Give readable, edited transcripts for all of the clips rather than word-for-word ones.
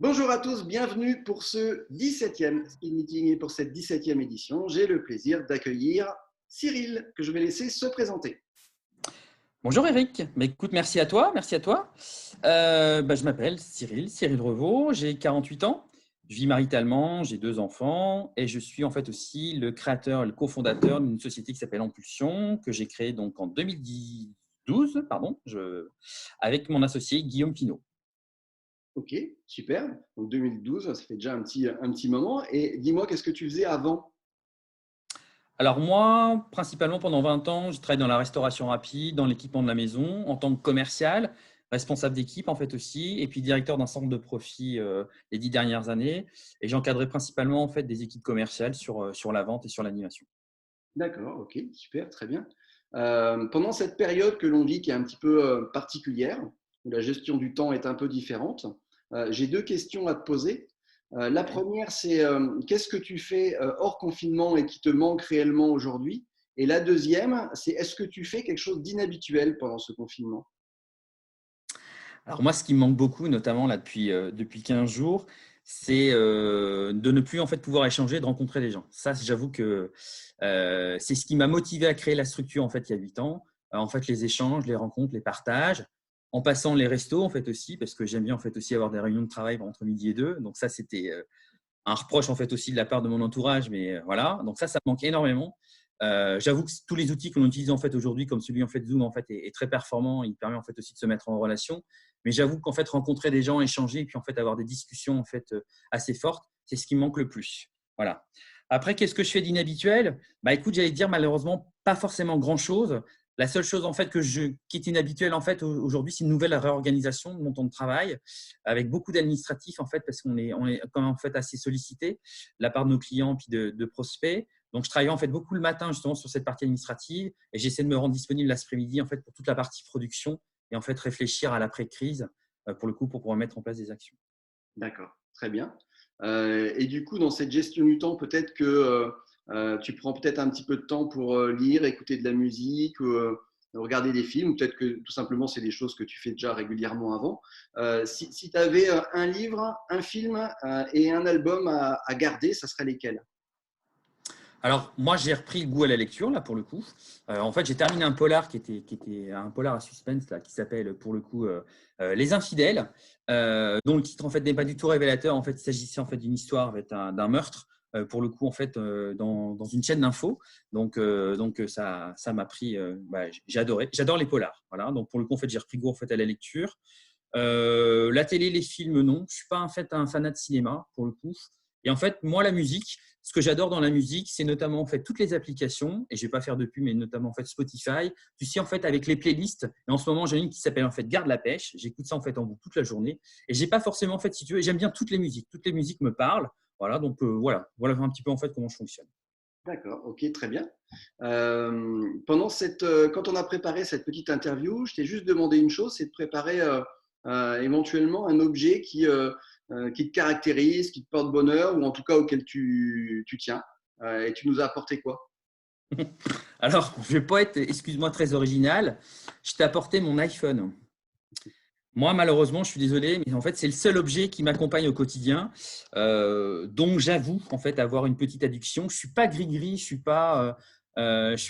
Bonjour à tous, bienvenue pour ce 17e Speed Meeting et pour cette 17e édition, j'ai le plaisir d'accueillir Cyril, que je vais laisser se présenter. Bonjour Eric, écoute, merci à toi, merci à toi. Je m'appelle Cyril Revaux, j'ai 48 ans, je vis maritalement, j'ai 2 enfants et je suis en fait aussi le créateur, le cofondateur d'une société qui s'appelle Impulsion, que j'ai créée donc en 2012, avec mon associé Guillaume Pinault. Ok, super. Donc 2012, ça fait déjà un petit moment. Et dis-moi, qu'est-ce que tu faisais avant? Alors moi, principalement pendant 20 ans, j'ai travaillé dans la restauration rapide, dans l'équipement de la maison, en tant que commercial, responsable d'équipe en fait aussi, et puis directeur d'un centre de profit les 10 dernières années. Et j'encadrais principalement en fait des équipes commerciales sur la vente et sur l'animation. D'accord, ok, super, très bien. Pendant cette période que l'on vit qui est un petit peu particulière, où la gestion du temps est un peu différente, j'ai deux questions à te poser. La Ouais. première, c'est qu'est-ce que tu fais hors confinement et qui te manque réellement aujourd'hui? Et la deuxième, c'est est-ce que tu fais quelque chose d'inhabituel pendant ce confinement? Alors moi, ce qui me manque beaucoup, notamment là depuis 15 jours, c'est de ne plus en fait pouvoir échanger, de rencontrer des gens. Ça, j'avoue que c'est ce qui m'a motivé à créer la structure en fait il y a 8 ans. En fait, les échanges, les rencontres, les partages, en passant les restos en fait aussi, parce que j'aime bien en fait aussi avoir des réunions de travail entre midi et deux. Donc ça, c'était un reproche en fait aussi de la part de mon entourage, mais voilà. Donc ça me manque énormément. J'avoue que tous les outils que l'on utilise en fait aujourd'hui, comme celui en fait Zoom en fait est très performant. Il permet en fait aussi de se mettre en relation. Mais j'avoue qu'en fait rencontrer des gens, échanger, et puis en fait avoir des discussions en fait assez fortes, c'est ce qui me manque le plus. Voilà. Après, qu'est-ce que je fais d'inhabituel? Bah écoute, j'allais te dire malheureusement pas forcément grand chose. La seule chose en fait qui est inhabituelle en fait aujourd'hui, c'est une nouvelle réorganisation de mon temps de travail avec beaucoup d'administratifs en fait parce qu'on est quand même en fait assez sollicité de la part de nos clients puis de prospects. Donc je travaille en fait beaucoup le matin justement sur cette partie administrative et j'essaie de me rendre disponible l'après-midi en fait pour toute la partie production et en fait réfléchir à l'après-crise pour le coup pour pouvoir mettre en place des actions. D'accord, très bien. Et du coup, dans cette gestion du temps, peut-être que tu prends peut-être un petit peu de temps pour lire, écouter de la musique, regarder des films, ou peut-être que tout simplement c'est des choses que tu fais déjà régulièrement avant. Si tu avais un livre, un film et un album à garder, ça serait lesquels? Alors, moi, j'ai repris le goût à la lecture, là, pour le coup. En fait, j'ai terminé un polar qui était un polar à suspense, là, qui s'appelle, pour le coup, Les Infidèles, dont le titre, en fait, n'est pas du tout révélateur. En fait, il s'agissait, en fait, d'une histoire avec d'un meurtre, pour le coup, en fait, dans une chaîne d'infos. Donc ça m'a pris, j'ai adoré. J'adore les polars. Voilà. Donc, pour le coup, en fait, j'ai repris goût, en fait, à la lecture. La télé, les films, non. Je suis pas en fait un fanat de cinéma pour le coup. Et en fait, moi, la musique, ce que j'adore dans la musique, c'est notamment en fait toutes les applications. Et je vais pas faire de pub, mais notamment en fait Spotify. Tu sais en fait avec les playlists. Et en ce moment, j'ai une qui s'appelle en fait Garde la pêche. J'écoute ça en fait en boucle toute la journée. Et j'ai pas forcément en fait, si tu veux, j'aime bien toutes les musiques. Toutes les musiques me parlent. Voilà, donc voilà un petit peu en fait comment je fonctionne. D'accord, ok, très bien. Quand on a préparé cette petite interview, je t'ai juste demandé une chose, c'est de préparer éventuellement un objet qui te caractérise, qui te porte bonheur, ou en tout cas auquel tu tiens. Et tu nous as apporté quoi? Alors, je vais pas être, excuse-moi, très original. Je t'ai apporté mon iPhone. Moi, malheureusement, je suis désolé, mais en fait, c'est le seul objet qui m'accompagne au quotidien. Donc, j'avoue en fait avoir une petite addiction. Je suis pas gris-gris, je suis pas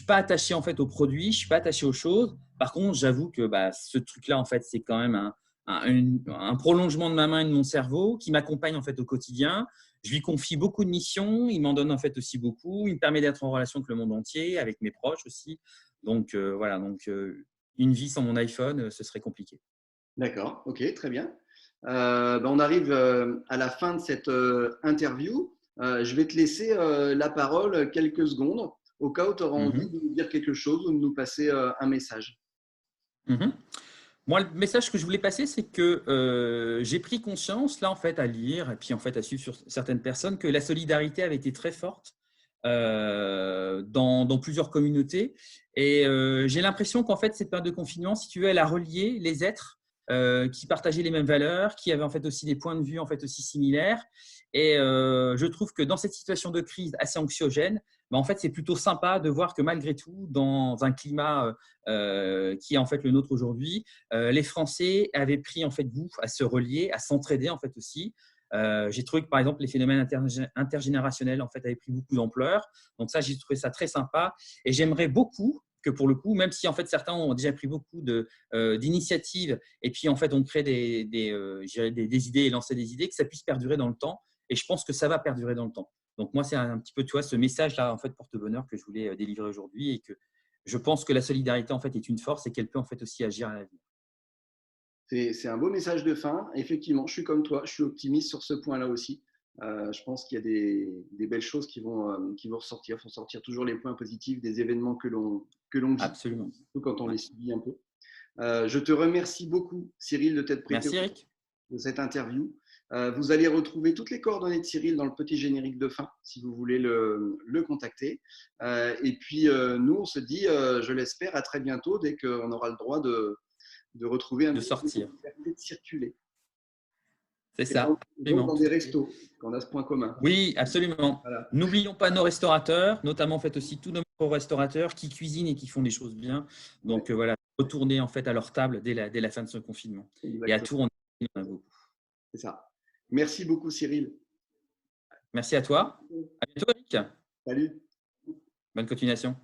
attaché en fait aux produits, je suis pas attaché aux choses. Par contre, j'avoue que ce truc-là, en fait, c'est quand même un prolongement de ma main et de mon cerveau qui m'accompagne en fait au quotidien. Je lui confie beaucoup de missions, il m'en donne en fait aussi beaucoup. Il me permet d'être en relation avec le monde entier, avec mes proches aussi. Donc voilà, une vie sans mon iPhone, ce serait compliqué. D'accord, ok, très bien. On arrive à la fin de cette interview. Je vais te laisser la parole quelques secondes au cas où tu auras envie Mhm. de nous dire quelque chose ou de nous passer un message. Mhm. Moi, le message que je voulais passer, c'est que j'ai pris conscience, là, en fait, à lire et puis en fait à suivre sur certaines personnes, que la solidarité avait été très forte dans plusieurs communautés. Et j'ai l'impression qu'en fait, cette période de confinement, si tu veux, elle a relié les êtres qui partageaient les mêmes valeurs, qui avaient en fait aussi des points de vue en fait aussi similaires. Et je trouve que dans cette situation de crise assez anxiogène, en fait, c'est plutôt sympa de voir que malgré tout, dans un climat qui est en fait le nôtre aujourd'hui, les Français avaient pris en fait goût à se relier, à s'entraider en fait aussi. J'ai trouvé que, par exemple, les phénomènes intergénérationnels en fait, avaient pris beaucoup d'ampleur. Donc ça, j'ai trouvé ça très sympa. Et j'aimerais beaucoup que pour le coup, même si en fait, certains ont déjà pris beaucoup d'initiatives et puis en fait, on crée des idées et lancer des idées, que ça puisse perdurer dans le temps. Et je pense que ça va perdurer dans le temps. Donc moi, c'est un petit peu, tu vois, ce message-là, en fait, porte-bonheur que je voulais délivrer aujourd'hui et que je pense que la solidarité, en fait, est une force et qu'elle peut, en fait, aussi agir à l'avenir. C'est un beau message de fin. Effectivement, je suis comme toi, je suis optimiste sur ce point-là aussi. Je pense qu'il y a des belles choses qui vont ressortir. Il faut sortir toujours les points positifs des événements que l'on vit, Absolument. surtout quand on Ouais. les subit un peu. Je te remercie beaucoup, Cyril, de t'être prêté Merci, Eric. de cette interview. Vous allez retrouver toutes les coordonnées de Cyril dans le petit générique de fin, si vous voulez le contacter. Et puis, nous, on se dit, je l'espère, à très bientôt, dès qu'on aura le droit de retrouver un De petit peu sortir. de circuler. C'est Et ça. donc, Absolument. dans des restos, qu'on a ce point commun. Oui, absolument. Voilà. N'oublions pas nos restaurateurs, notamment faites aussi tous nos restaurateurs qui cuisinent et qui font des choses bien. Donc Ouais, voilà, retourner en fait à leur table dès la fin de ce confinement. Et à exactement. Tours, on en a beaucoup. C'est ça. Merci beaucoup, Cyril. Merci à toi. À bientôt, Eric. Salut. Bonne continuation.